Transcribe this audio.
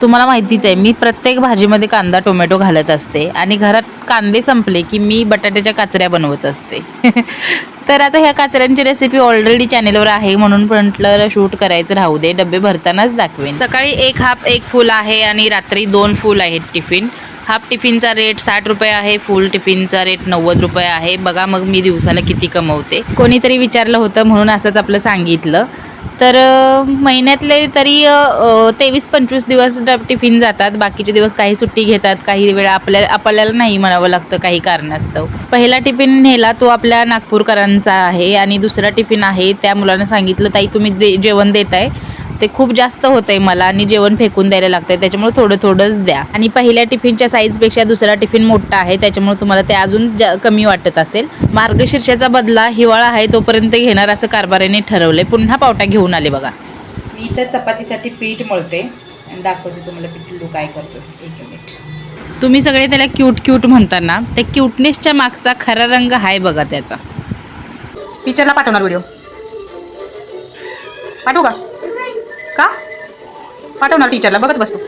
तुम्हाला माहितीच आहे मी प्रत्येक भाजीमध्ये कांदा टोमॅटो घालत असते आणि घरात कांदे संपले की मी बटाट्याच्या काचऱ्या बनवत असते. तर आता ह्या काचऱ्यांची रेसिपी ऑलरेडी चॅनेलवर आहे म्हणून म्हटलं शूट करायचं राहू दे, डबे भरतानाच दाखवेन. सकाळी एक हाफ एक फुल आहे आणि रात्री 2 फुल आहेत टिफिन. हाफ टिफिनचा रेट 60 रुपये आहे, फुल टिफिनचा रेट 90 रुपये आहे. बघा मग मी दिवसाला किती कमवते. कोणीतरी विचारलं होतं म्हणून असंच आपलं सांगितलं. तर महिन्यातले तरी 23-25 दिवस टिफिन जातात. बाकीचे दिवस काही सुट्टी घेतात, काही वेळा आपल्याला नाही म्हणावं लागतं काही कारणास्तव. पहिला टिफिन नेला तो आपल्या नागपूरकरांचा आहे आणि दुसरा टिफिन आहे त्या मुलानं सांगितलं ताई तुम्ही जेवण देताय ते खूप जास्त होतंय मला आणि जेवण फेकून द्यायला लागतंय त्याच्यामुळे थोडं थोडंच द्या. आणि पहिल्या टिफिनच्या साईजपेक्षा दुसरा टिफिन मोठा आहे त्याच्यामुळे तुम्हाला ते अजून कमी वाटत असेल. मार्गशीर्षाचा बदला हिवाळा आहे तोपर्यंत घेणार असं कारभाऱ्याने ठरवलंय. पुन्हा पावटा घेऊन आले बघा. मी इथं चपातीसाठी पीठ मळते आणि दाखवते तुम्हाला पिठू काय करतो. 1 मिनिट. तुम्ही सगळे त्याला क्यूट क्यूट म्हणता ना, त्या क्यूटनेसच्या मागचा खरा रंग आहे बघा त्याचा. टीचरला पाठवणार व्हिडिओ पाठवू का? का पाठवणार टीचरला, बघत बसतो.